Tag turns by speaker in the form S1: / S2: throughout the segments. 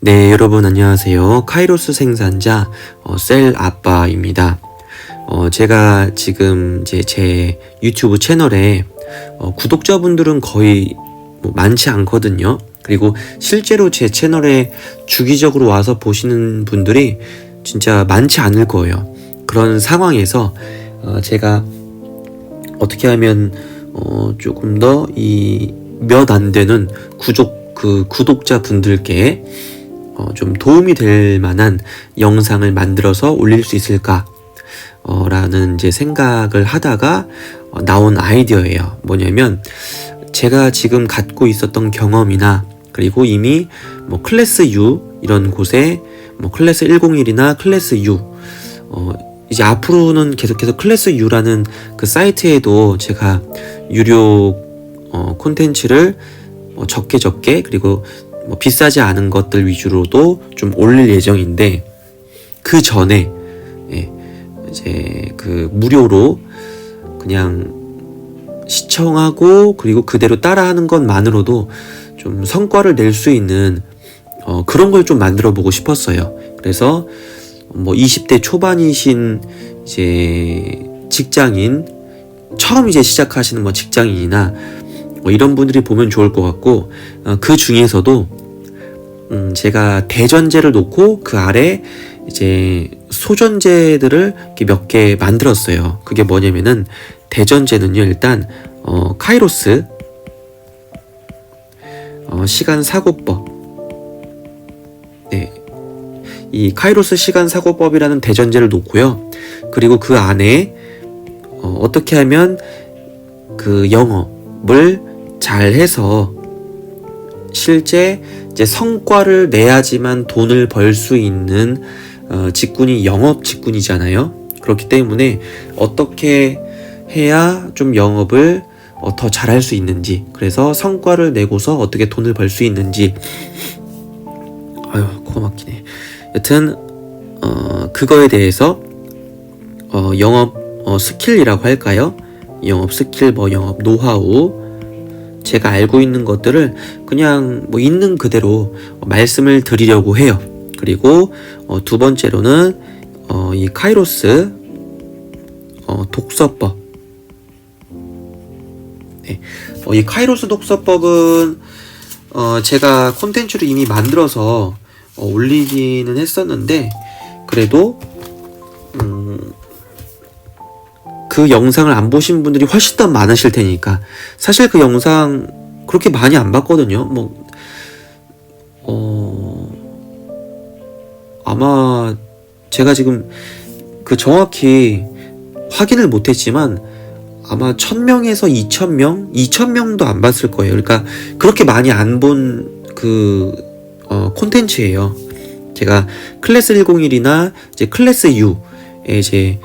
S1: 네, 여러분 안녕하세요. 카이로스 생산자 셀 아빠입니다. 제가 지금 이제 제 유튜브 채널에 구독자분들은 거의 많지 않거든요. 그리고 실제로 제 채널에 주기적으로 와서 보시는 분들이 진짜 많지 않을 거예요. 그런 상황에서 제가 어떻게 하면 조금 더 이 몇 안 되는 구독자 분들께 좀 도움이 될 만한 영상을 만들어서 올릴 수 있을까 라는 이제 생각을 하다가 나온 아이디어예요. 뭐냐면 제가 지금 갖고 있었던 경험이나 그리고 이미 클래스 U 이런 곳에 클래스 101이나 클래스 U 이제 앞으로는 계속해서 클래스 U라는 그 사이트에도 제가 유료 콘텐츠를 적게 그리고 비싸지 않은 것들 위주로도 좀 올릴 예정인데, 그 전에 이제 그 무료로 그냥 시청하고 그리고 그대로 따라하는 것만으로도 좀 성과를 낼 수 있는 그런 걸 좀 만들어 보고 싶었어요. 그래서 20대 초반이신 이제 직장인, 처음 이제 시작하시는 직장인이나 이런 분들이 보면 좋을 것 같고, 그 중에서도 제가 대전제를 놓고 그 아래 이제 소전제들을 이렇게 몇 개 만들었어요. 그게 뭐냐면은, 대전제는요, 일단 카이로스 시간 사고법, 이 카이로스 시간 사고법이라는 대전제를 놓고요. 그리고 그 안에 어떻게 하면 그 영업을 잘 해서 실제 이제 성과를 내야지만 돈을 벌 수 있는 직군이 영업 직군이잖아요. 그렇기 때문에 어떻게 해야 좀 영업을 더 잘할 수 있는지, 그래서 성과를 내고서 어떻게 돈을 벌 수 있는지, 코가 막히네. 여튼 그거에 대해서 영업 스킬이라고 할까요? 영업 스킬, 영업 노하우, 제가 알고 있는 것들을 그냥 있는 그대로 말씀을 드리려고 해요. 그리고 두 번째로는 이 카이로스 독서법. 이 카이로스 독서법은 제가 콘텐츠를 이미 만들어서 올리기는 했었는데, 그래도 그 영상을 안 보신 분들이 훨씬 더 많으실 테니까, 사실 그 영상 그렇게 많이 안 봤거든요. 아마 제가 지금 정확히 확인을 못했지만 아마 1000명에서 2000명? 2000명도 안 봤을 거예요. 그러니까 그렇게 많이 안 본 콘텐츠예요. 제가 클래스 101이나 이제 클래스 U에 이제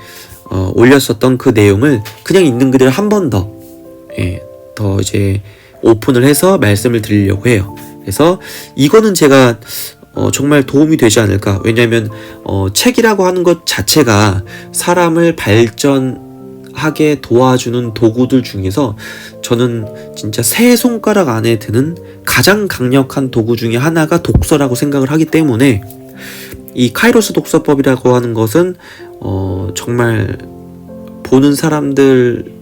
S1: 올렸었던 그 내용을 그냥 있는 그대로 한 번 더 이제 오픈을 해서 말씀을 드리려고 해요. 그래서 이거는 제가 정말 도움이 되지 않을까. 왜냐하면 책이라고 하는 것 자체가 사람을 발전하게 도와주는 도구들 중에서 저는 진짜 세 손가락 안에 드는 가장 강력한 도구 중에 하나가 독서라고 생각을 하기 때문에, 이 카이로스 독서법이라고 하는 것은 정말 보는 사람들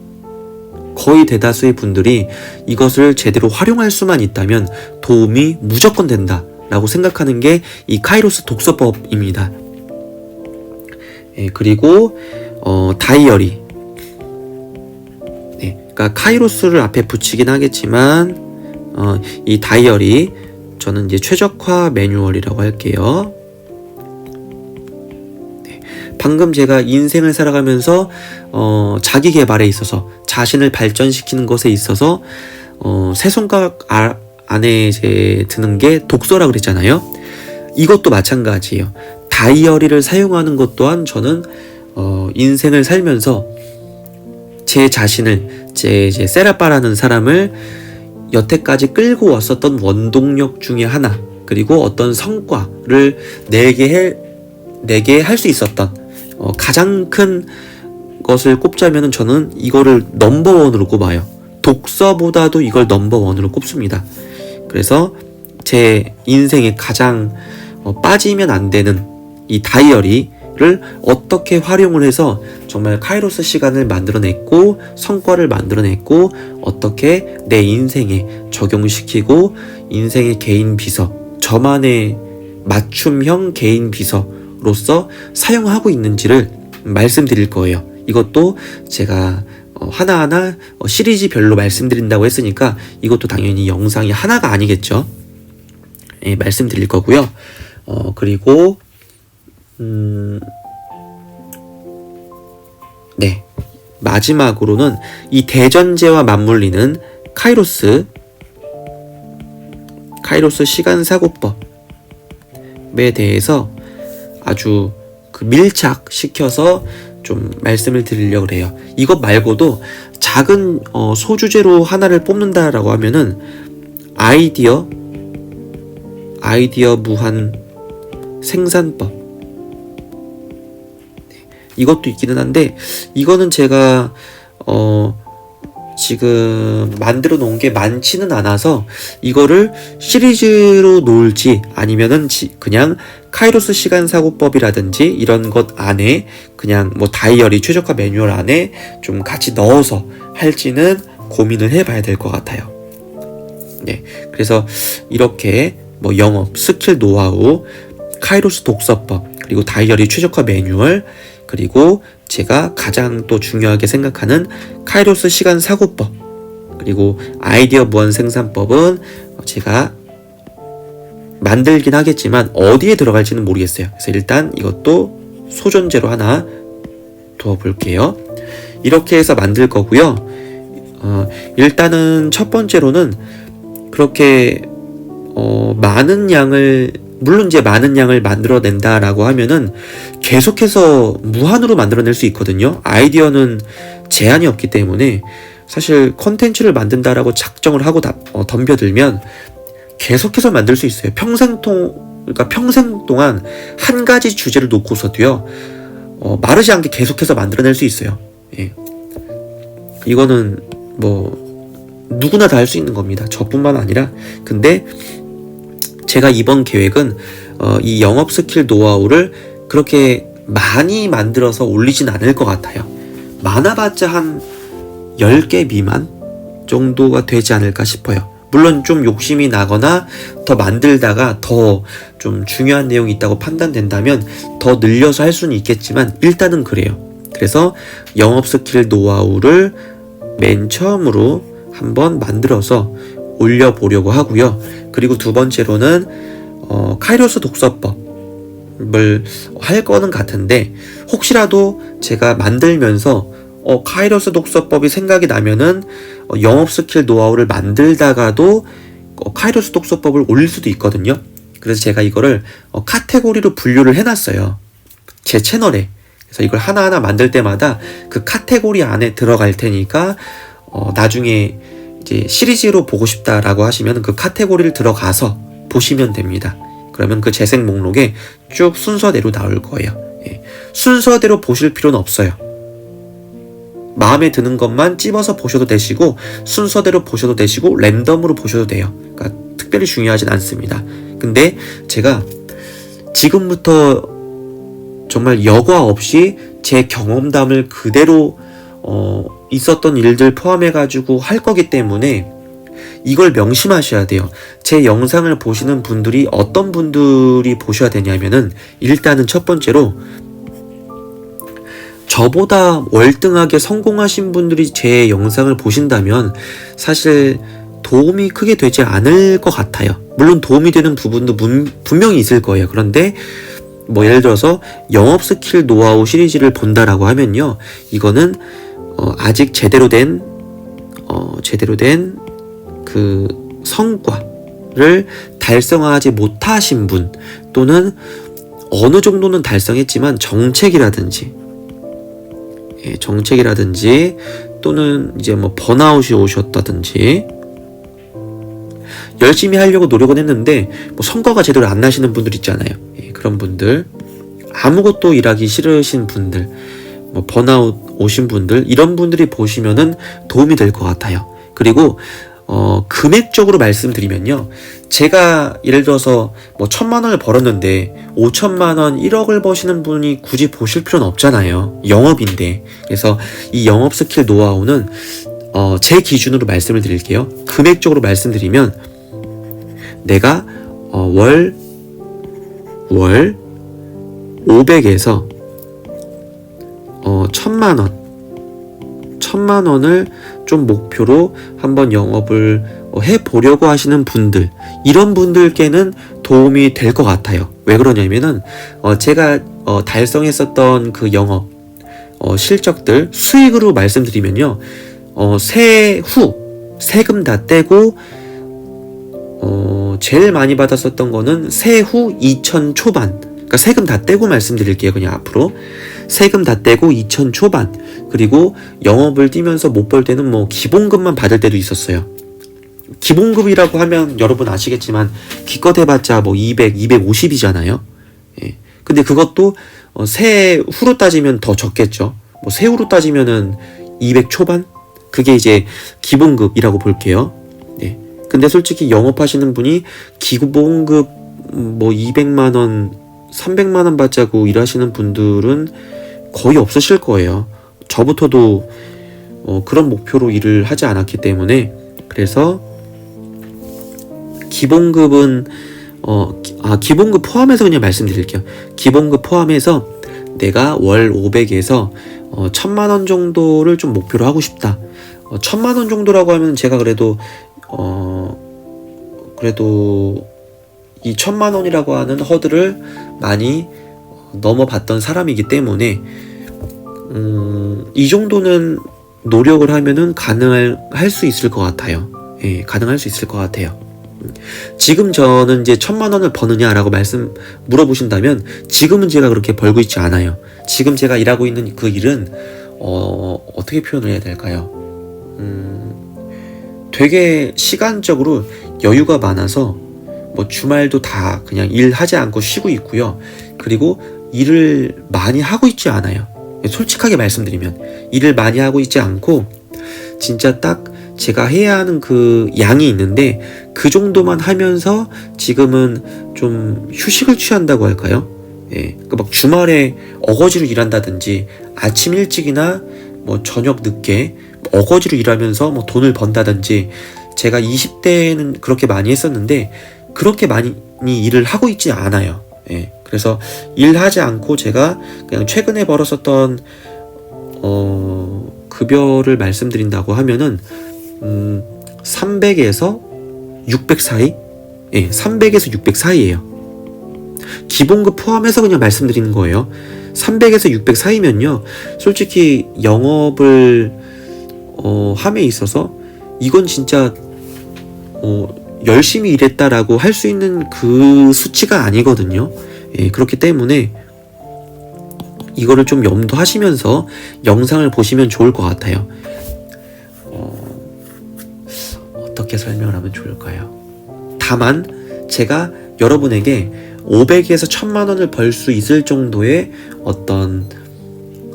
S1: 거의 대다수의 분들이 이것을 제대로 활용할 수만 있다면 도움이 무조건 된다 라고 생각하는 게 이 카이로스 독서법입니다. 그리고 다이어리, 그러니까 카이로스를 앞에 붙이긴 하겠지만 이 다이어리, 저는 이제 최적화 매뉴얼이라고 할게요. 방금 제가 인생을 살아가면서 자기 개발에 있어서, 자신을 발전시키는 것에 있어서 세 손가락 안에 이제 드는 게 독서라고 그랬잖아요. 이것도 마찬가지예요. 다이어리를 사용하는 것 또한 저는 인생을 살면서 제 자신을, 제 셀아빠라는 사람을 여태까지 끌고 왔었던 원동력 중에 하나, 그리고 어떤 성과를 내게 할 수 있었던 가장 큰 것을 꼽자면 저는 이거를 넘버원으로 꼽아요. 독서보다도 이걸 넘버원으로 꼽습니다. 그래서 제 인생의 가장 빠지면 안 되는 이 다이어리를 어떻게 활용을 해서 정말 카이로스 시간을 만들어냈고 성과를 만들어냈고 어떻게 내 인생에 적용시키고 인생의 개인 비서, 저만의 맞춤형 개인 비서로서 사용하고 있는지를 말씀드릴 거예요. 이것도 제가 하나하나 시리즈별로 말씀드린다고 했으니까 이것도 당연히 영상이 하나가 아니겠죠. 예, 말씀드릴 거고요. 그리고 네, 마지막으로는 이 대전제와 맞물리는 카이로스 시간사고법에 대해서 아주 밀착시켜서 좀 말씀을 드리려고 해요. 이것 말고도 작은 소주제로 하나를 뽑는다라고 하면은 아이디어 무한 생산법, 이것도 있기는 한데 이거는 제가 지금 만들어 놓은 게 많지는 않아서 이거를 시리즈로 놓을지 아니면은 그냥 카이로스 시간 사고법이라든지 이런 것 안에 그냥 뭐 다이어리 최적화 매뉴얼 안에 좀 같이 넣어서 할지는 고민을 해봐야 될 것 같아요. 네, 그래서 이렇게 뭐 영업, 스킬 노하우, 카이로스 독서법, 그리고 다이어리 최적화 매뉴얼, 그리고 제가 가장 또 중요하게 생각하는 카이로스 시간 사고법, 그리고 아이디어 무한 생산법은 제가 만들긴 하겠지만 어디에 들어갈지는 모르겠어요. 그래서 일단 이것도 소존재로 하나 두어볼게요. 이렇게 해서 만들 거고요. 일단은 첫 번째로는 그렇게 많은 양을, 물론 이제 많은 양을 만들어낸다라고 하면은 계속해서 무한으로 만들어낼 수 있거든요. 아이디어는 제한이 없기 때문에 사실 컨텐츠를 만든다라고 작정을 하고 덤벼들면 계속해서 만들 수 있어요. 평생 동안 한 가지 주제를 놓고서도요, 마르지 않게 계속해서 만들어낼 수 있어요. 예. 이거는 뭐 누구나 다 할 수 있는 겁니다. 저뿐만 아니라. 근데 제가 이번 계획은 이 영업 스킬 노하우를 그렇게 많이 만들어서 올리진 않을 것 같아요. 많아봤자 한 10개 미만 정도가 되지 않을까 싶어요. 물론 좀 욕심이 나거나 더 만들다가 더 좀 중요한 내용이 있다고 판단된다면 더 늘려서 할 수는 있겠지만 일단은 그래요. 그래서 영업 스킬 노하우를 맨 처음으로 한번 만들어서 올려보려고 하고요. 그리고 두 번째로는 카이로스 독서법을 할 거는 같은데 혹시라도 제가 만들면서 카이로스 독서법이 생각이 나면은 영업 스킬 노하우를 만들다가도 카이로스 독서법을 올릴 수도 있거든요. 그래서 제가 이거를 카테고리로 분류를 해놨어요. 제 채널에. 그래서 이걸 하나하나 만들 때마다 그 카테고리 안에 들어갈 테니까 나중에 이제 시리즈로 보고 싶다라고 하시면 그 카테고리를 들어가서 보시면 됩니다. 그러면 그 재생 목록에 쭉 순서대로 나올 거예요. 예. 순서대로 보실 필요는 없어요. 마음에 드는 것만 찝어서 보셔도 되시고 순서대로 보셔도 되시고 랜덤으로 보셔도 돼요. 그러니까 특별히 중요하진 않습니다. 근데 제가 지금부터 정말 여과 없이 제 경험담을 그대로 있었던 일들 포함해가지고 할 거기 때문에 이걸 명심하셔야 돼요. 제 영상을 보시는 분들이 어떤 분들이 보셔야 되냐면은 일단은 첫 번째로 저보다 월등하게 성공하신 분들이 제 영상을 보신다면 사실 도움이 크게 되지 않을 것 같아요. 물론 도움이 되는 부분도 분명히 있을 거예요. 그런데 뭐 예를 들어서 영업 스킬 노하우 시리즈를 본다라고 하면요, 이거는 아직 제대로 된 그 성과를 달성하지 못하신 분, 또는 어느 정도는 달성했지만 정책이라든지 또는 이제 뭐 번아웃이 오셨다든지 열심히 하려고 노력은 했는데 뭐 성과가 제대로 안 나시는 분들 있잖아요. 그런 분들, 아무것도 일하기 싫으신 분들, 뭐 번아웃 오신 분들, 이런 분들이 보시면은 도움이 될 것 같아요. 그리고 금액적으로 말씀드리면요, 제가 예를 들어서 뭐 1,000만 원을 벌었는데 5천만 원, 1억을 버시는 분이 굳이 보실 필요는 없잖아요. 영업인데. 그래서 이 영업 스킬 노하우는 제 기준으로 말씀을 드릴게요. 금액적으로 말씀드리면 내가 월 500에서 1,000만 원을 좀 목표로 한번 영업을 해보려고 하시는 분들, 이런 분들께는 도움이 될 것 같아요. 왜 그러냐면은 제가 달성했었던 그 영업 실적들 수익으로 말씀드리면요, 세금 다 떼고 제일 많이 받았었던 거는 세후 2천 초반, 그러니까 세금 다 떼고 말씀드릴게요. 그냥 앞으로 세금 다 떼고 2천 초반, 그리고 영업을 뛰면서 못 벌 때는 뭐 기본급만 받을 때도 있었어요. 기본급이라고 하면 여러분 아시겠지만 기껏 해봤자 뭐 200, 250이잖아요. 예. 근데 그것도 세후로 따지면 더 적겠죠. 뭐 세후로 따지면은 200 초반? 그게 이제 기본급이라고 볼게요. 네. 근데 솔직히 영업하시는 분이 기본급 뭐 200만 원, 300만 원 받자고 일하시는 분들은 거의 없으실 거예요. 저부터도 그런 목표로 일을 하지 않았기 때문에. 그래서 기본급은 기본급 포함해서 그냥 말씀드릴게요. 기본급 포함해서 내가 월 500에서 1,000만 원 정도를 좀 목표로 하고 싶다. 1,000만 원 정도라고 하면 제가 그래도 이 1,000만 원이라고 하는 허들을 많이 넘어봤던 사람이기 때문에 이 정도는 노력을 하면은 가능할 수 있을 것 같아요. 예, 가능할 수 있을 것 같아요. 지금 저는 이제 1,000만 원을 버느냐라고 물어보신다면 지금은 제가 그렇게 벌고 있지 않아요. 지금 제가 일하고 있는 그 일은 어떻게 표현을 해야 될까요? 되게 시간적으로 여유가 많아서 뭐 주말도 다 그냥 일하지 않고 쉬고 있고요. 그리고 일을 많이 하고 있지 않아요. 솔직하게 말씀드리면 일을 많이 하고 있지 않고 진짜 딱 제가 해야 하는 그 양이 있는데 그 정도만 하면서 지금은 좀 휴식을 취한다고 할까요? 예, 그러니까 막 주말에 어거지로 일한다든지 아침 일찍이나 뭐 저녁 늦게 어거지로 일하면서 뭐 돈을 번다든지, 제가 20대에는 그렇게 많이 했었는데 그렇게 많이 일을 하고 있지 않아요. 예, 그래서 일하지 않고 제가 그냥 최근에 벌었었던 급여를 말씀드린다고 하면은 300에서 600 사이? 예, 300에서 600 사이예요. 기본급 포함해서 그냥 말씀드리는 거예요. 300에서 600 사이면요, 솔직히 영업을 함에 있어서 이건 진짜 열심히 일했다라고 할 수 있는 그 수치가 아니거든요. 예, 그렇기 때문에 이거를 좀 염두하시면서 영상을 보시면 좋을 것 같아요. 어떻게 설명을 하면 좋을까요? 다만 제가 여러분에게 500에서 1,000만 원을 벌 수 있을 정도의 어떤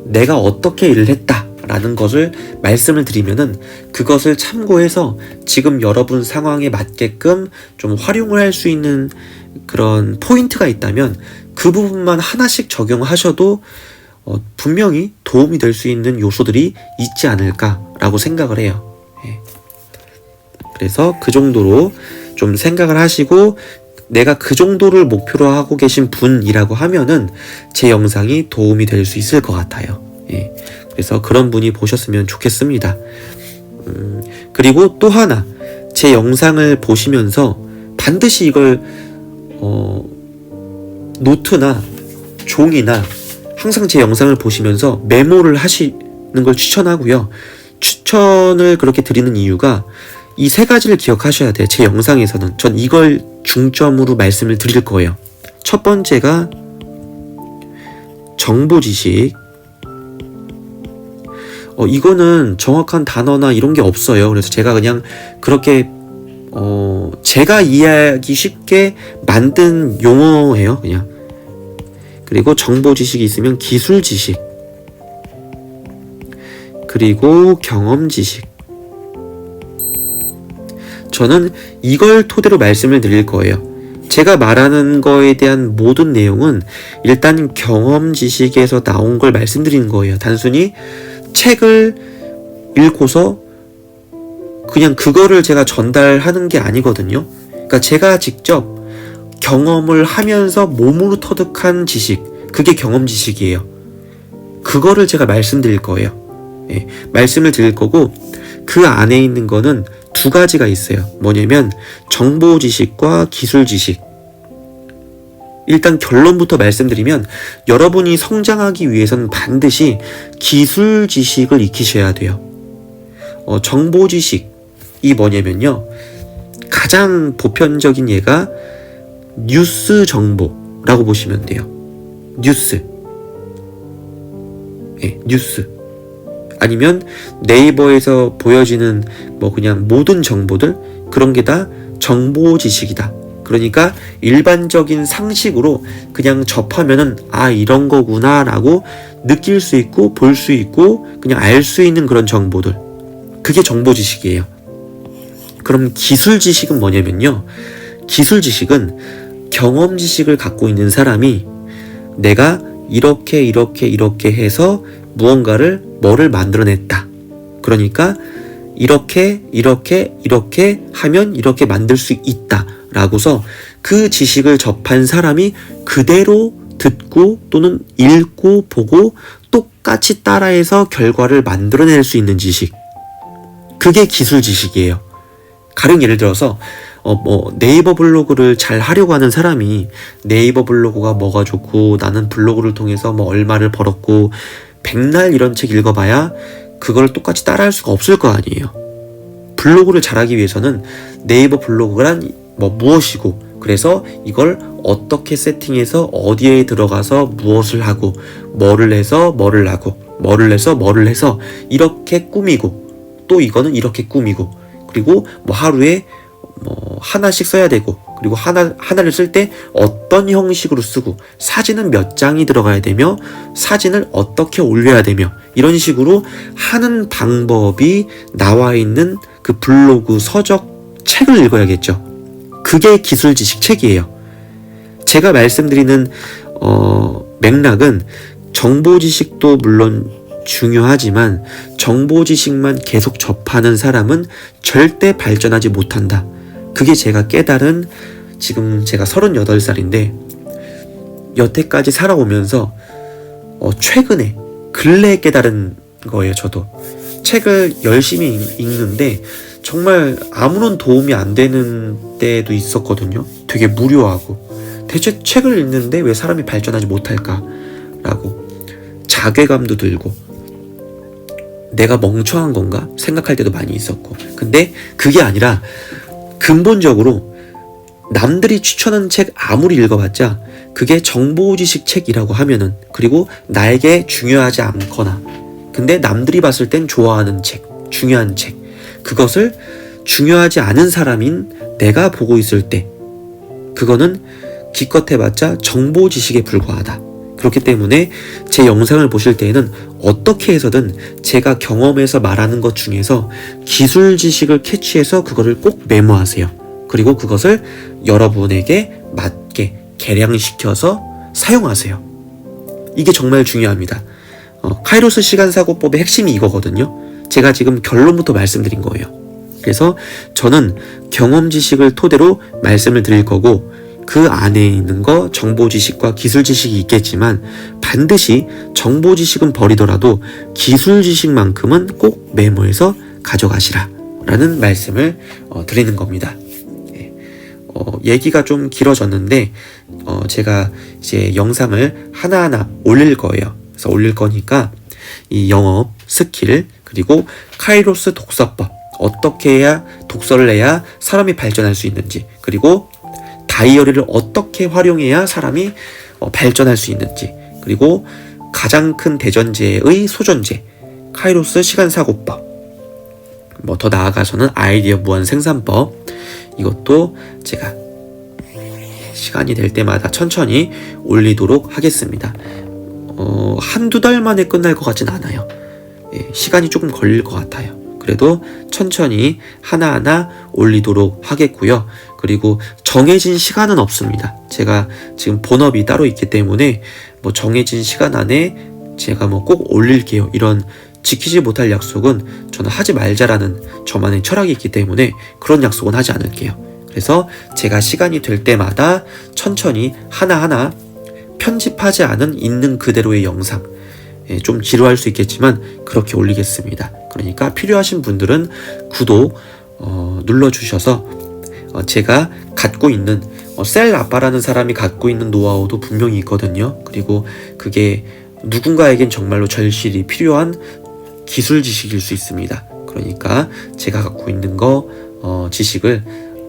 S1: 내가 어떻게 일을 했다라는 것을 말씀을 드리면은 그것을 참고해서 지금 여러분 상황에 맞게끔 좀 활용을 할 수 있는 그런 포인트가 있다면 그 부분만 하나씩 적용하셔도 분명히 도움이 될 수 있는 요소들이 있지 않을까라고 생각을 해요. 예. 그래서 그 정도로 좀 생각을 하시고 내가 그 정도를 목표로 하고 계신 분이라고 하면은 제 영상이 도움이 될 수 있을 것 같아요. 예. 그래서 그런 분이 보셨으면 좋겠습니다. 그리고 또 하나, 제 영상을 보시면서 반드시 이걸 노트나 종이나 항상 제 영상을 보시면서 메모를 하시는 걸 추천하고요. 추천을 그렇게 드리는 이유가 이 세 가지를 기억하셔야 돼요. 제 영상에서는 전 이걸 중점으로 말씀을 드릴 거예요. 첫 번째가 정보 지식. 이거는 정확한 단어나 이런 게 없어요. 그래서 제가 그냥 그렇게 제가 이해하기 쉽게 만든 용어예요, 그냥. 그리고 정보 지식이 있으면 기술 지식, 그리고 경험 지식. 저는 이걸 토대로 말씀을 드릴 거예요. 제가 말하는 거에 대한 모든 내용은 일단 경험 지식에서 나온 걸 말씀드리는 거예요. 단순히 책을 읽고서 그냥 그거를 제가 전달하는 게 아니거든요. 그러니까 제가 직접 경험을 하면서 몸으로 터득한 지식, 그게 경험 지식이에요. 그거를 제가 말씀드릴 거예요. 예, 말씀을 드릴 거고, 그 안에 있는 거는 두 가지가 있어요. 뭐냐면 정보 지식과 기술 지식. 일단 결론부터 말씀드리면, 여러분이 성장하기 위해서는 반드시 기술 지식을 익히셔야 돼요. 정보 지식이 뭐냐면요, 가장 보편적인 예가 뉴스 정보라고 보시면 돼요. 뉴스. 예, 뉴스. 아니면 네이버에서 보여지는 뭐 그냥 모든 정보들, 그런 게 다 정보 지식이다. 그러니까 일반적인 상식으로 그냥 접하면은 아, 이런 거구나 라고 느낄 수 있고 볼 수 있고 그냥 알 수 있는 그런 정보들, 그게 정보 지식이에요. 그럼 기술 지식은 뭐냐면요, 기술 지식은 경험 지식을 갖고 있는 사람이 내가 이렇게 해서 뭐를 만들어냈다. 그러니까 이렇게 하면 이렇게 만들 수 있다 라고서 그 지식을 접한 사람이 그대로 듣고 또는 읽고 보고 똑같이 따라해서 결과를 만들어낼 수 있는 지식, 그게 기술 지식이에요. 가령 예를 들어서 네이버 블로그를 잘 하려고 하는 사람이 네이버 블로그가 뭐가 좋고 나는 블로그를 통해서 뭐 얼마를 벌었고 백날 이런 책 읽어봐야 그걸 똑같이 따라할 수가 없을 거 아니에요. 블로그를 잘하기 위해서는 네이버 블로그란 무엇이고, 그래서 이걸 어떻게 세팅해서 어디에 들어가서 무엇을 하고 뭐를 해서 뭐를 하고 뭐를 해서 이렇게 꾸미고, 또 이거는 이렇게 꾸미고, 그리고 하루에 하나씩 써야 되고, 그리고 하나를 쓸 때 어떤 형식으로 쓰고, 사진은 몇 장이 들어가야 되며 사진을 어떻게 올려야 되며, 이런 식으로 하는 방법이 나와 있는 그 블로그 서적 책을 읽어야겠죠. 그게 기술 지식 책이에요. 제가 말씀드리는 맥락은 정보 지식도 물론 중요하지만 정보 지식만 계속 접하는 사람은 절대 발전하지 못한다. 그게 제가 깨달은, 지금 제가 38살인데 여태까지 살아오면서 최근에 근래에 깨달은 거예요. 저도 책을 열심히 읽는데 정말 아무런 도움이 안 되는 때도 있었거든요. 되게 무료하고, 대체 책을 읽는데 왜 사람이 발전하지 못할까 라고 자괴감도 들고 내가 멍청한 건가 생각할 때도 많이 있었고, 근데 그게 아니라 근본적으로 남들이 추천하는 책 아무리 읽어봤자 그게 정보지식 책이라고 하면은, 그리고 나에게 중요하지 않거나 근데 남들이 봤을 땐 좋아하는 책, 중요한 책, 그것을 중요하지 않은 사람인 내가 보고 있을 때 그거는 기껏 해봤자 정보지식에 불과하다. 그렇기 때문에 제 영상을 보실 때에는 어떻게 해서든 제가 경험해서 말하는 것 중에서 기술 지식을 캐치해서 그거를 꼭 메모하세요. 그리고 그것을 여러분에게 맞게 개량시켜서 사용하세요. 이게 정말 중요합니다. 카이로스 시간사고법의 핵심이 이거거든요. 제가 지금 결론부터 말씀드린 거예요. 그래서 저는 경험 지식을 토대로 말씀을 드릴 거고, 그 안에 있는 거 정보 지식과 기술 지식이 있겠지만 반드시 정보 지식은 버리더라도 기술 지식만큼은 꼭 메모해서 가져가시라 라는 말씀을 드리는 겁니다. 얘기가 좀 길어졌는데 제가 이제 영상을 하나하나 올릴 거예요. 그래서 올릴 거니까 이 영업 스킬, 그리고 카이로스 독서법, 어떻게 해야 독서를 해야 사람이 발전할 수 있는지, 그리고 다이어리를 어떻게 활용해야 사람이 발전할 수 있는지, 그리고 가장 큰 대전제의 소전제 카이로스 시간사고법, 더 나아가서는 아이디어 무한 생산법, 이것도 제가 시간이 될 때마다 천천히 올리도록 하겠습니다. 한두 달 만에 끝날 것 같진 않아요. 시간이 조금 걸릴 것 같아요. 그래도 천천히 하나하나 올리도록 하겠고요. 그리고 정해진 시간은 없습니다. 제가 지금 본업이 따로 있기 때문에 뭐 정해진 시간 안에 제가 뭐 꼭 올릴게요, 이런 지키지 못할 약속은 저는 하지 말자라는 저만의 철학이 있기 때문에 그런 약속은 하지 않을게요. 그래서 제가 시간이 될 때마다 천천히 하나하나 편집하지 않은 있는 그대로의 영상, 좀 지루할 수 있겠지만 그렇게 올리겠습니다. 그러니까 필요하신 분들은 구독 눌러주셔서 제가 갖고 있는 셀 아빠라는 사람이 갖고 있는 노하우도 분명히 있거든요. 그리고 그게 누군가에겐 정말로 절실히 필요한 기술 지식일 수 있습니다. 그러니까 제가 갖고 있는 지식을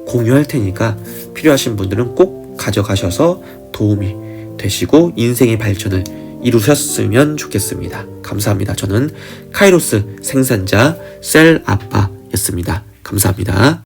S1: 공유할 테니까 필요하신 분들은 꼭 가져가셔서 도움이 되시고 인생의 발전을 이루셨으면 좋겠습니다. 감사합니다. 저는 카이로스 생산자 셀 아빠였습니다. 감사합니다.